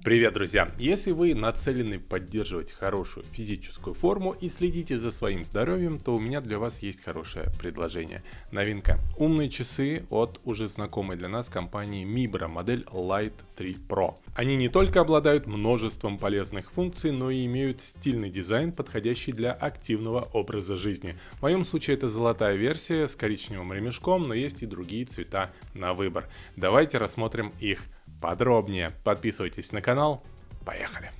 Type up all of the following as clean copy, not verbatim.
Привет, друзья! Если вы нацелены поддерживать хорошую физическую форму и следите за своим здоровьем, то у меня для вас есть хорошее предложение. Новинка. Умные часы от уже знакомой для нас компании Mibra, модель Light 3 Pro. Они не только обладают множеством полезных функций, но и имеют стильный дизайн, подходящий для активного образа жизни. В моем случае это золотая версия с коричневым ремешком, но есть и другие цвета на выбор. Давайте рассмотрим их подробнее. Подписывайтесь на канал. Поехали!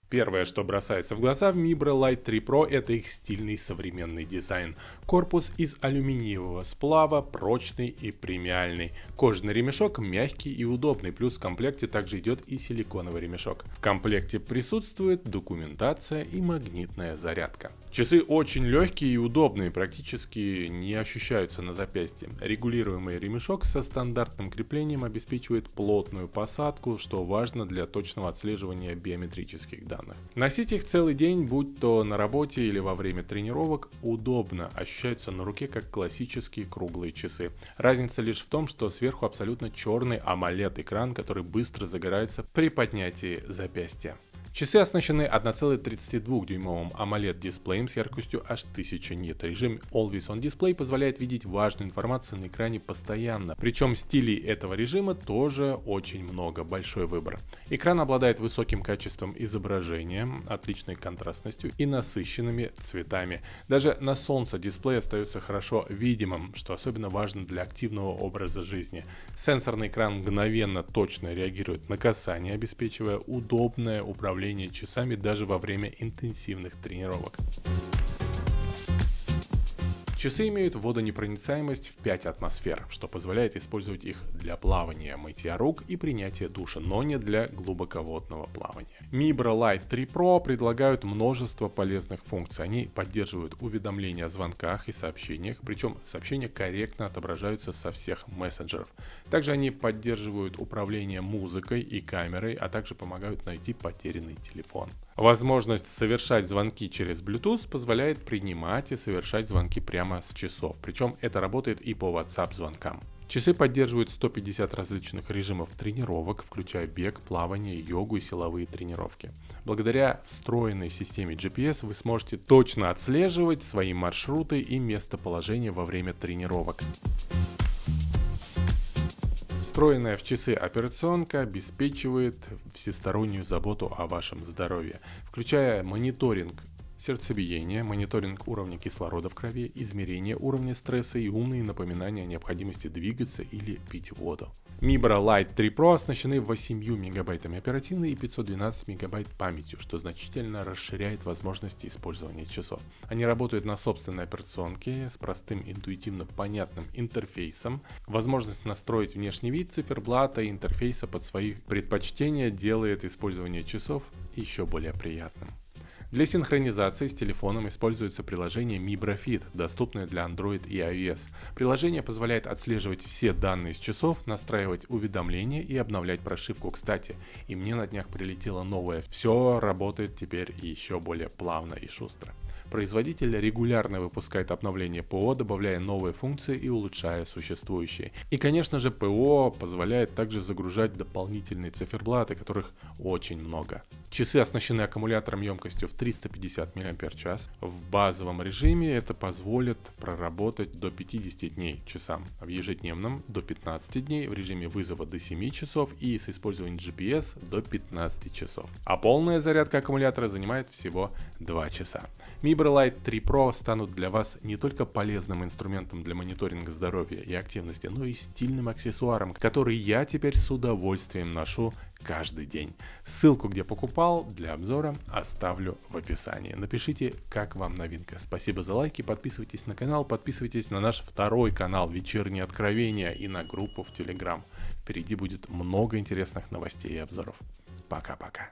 Первое, что бросается в глаза в Mibra Light 3 Pro, это их стильный современный дизайн. Корпус из алюминиевого сплава, прочный и премиальный. Кожаный ремешок мягкий и удобный, плюс в комплекте также идет и силиконовый ремешок. В комплекте присутствует документация и магнитная зарядка. Часы очень легкие и удобные, практически не ощущаются на запястье. Регулируемый ремешок со стандартным креплением обеспечивает плотную посадку, что важно для точного отслеживания биометрических данных. Носить их целый день, будь то на работе или во время тренировок, удобно, ощущаются на руке как классические круглые часы. Разница лишь в том, что сверху абсолютно черный AMOLED-экран, который быстро загорается при поднятии запястья. Часы оснащены 1,32-дюймовым AMOLED-дисплеем с яркостью аж 1000 нит. Режим Always On Display позволяет видеть важную информацию на экране постоянно. Причем стилей этого режима тоже очень много, большой выбор. Экран обладает высоким качеством изображения, отличной контрастностью и насыщенными цветами. Даже на солнце дисплей остается хорошо видимым, что особенно важно для активного образа жизни. Сенсорный экран мгновенно точно реагирует на касание, обеспечивая удобное управление часами даже во время интенсивных тренировок. Часы имеют водонепроницаемость в 5 атмосфер, что позволяет использовать их для плавания, мытья рук и принятия душа, но не для глубоководного плавания. Mibra Light 3 Pro предлагают множество полезных функций. Они поддерживают уведомления о звонках и сообщениях, причем сообщения корректно отображаются со всех мессенджеров. Также они поддерживают управление музыкой и камерой, а также помогают найти потерянный телефон. Возможность совершать звонки через Bluetooth позволяет принимать и совершать звонки прямо с часов, причем это работает и по WhatsApp звонкам. Часы поддерживают 150 различных режимов тренировок, включая бег, плавание, йогу и силовые тренировки. Благодаря встроенной системе GPS вы сможете точно отслеживать свои маршруты и местоположение во время тренировок. Встроенная в часы операционка обеспечивает всестороннюю заботу о вашем здоровье, включая мониторинг сердцебиения, мониторинг уровня кислорода в крови, измерение уровня стресса и умные напоминания о необходимости двигаться или пить воду. Mibra Light 3 Pro оснащены 8 мегабайтами оперативной и 512 мегабайт памятью, что значительно расширяет возможности использования часов. Они работают на собственной операционке с простым, интуитивно понятным интерфейсом. Возможность настроить внешний вид циферблата и интерфейса под свои предпочтения делает использование часов еще более приятным. Для синхронизации с телефоном используется приложение Mibra Fit, доступное для Android и iOS. Приложение позволяет отслеживать все данные с часов, настраивать уведомления и обновлять прошивку. Кстати, и мне на днях прилетело новое. Все работает теперь еще более плавно и шустро. Производитель регулярно выпускает обновления ПО, добавляя новые функции и улучшая существующие. И, конечно же, ПО позволяет также загружать дополнительные циферблаты, которых очень много. Часы оснащены аккумулятором емкостью в 350 мАч. В базовом режиме это позволит проработать до 50 дней часам, в ежедневном до 15 дней, в режиме вызова до 7 часов и с использованием GPS до 15 часов. А полная зарядка аккумулятора занимает всего 2 часа. Mibra Light 3 Pro станут для вас не только полезным инструментом для мониторинга здоровья и активности, но и стильным аксессуаром, который я теперь с удовольствием ношу каждый день. Ссылку, где покупал, для обзора оставлю в описании. Напишите, как вам новинка. Спасибо за лайки, подписывайтесь на канал, подписывайтесь на наш второй канал «Вечерние откровения» и на группу в Telegram. Впереди будет много интересных новостей и обзоров. Пока-пока.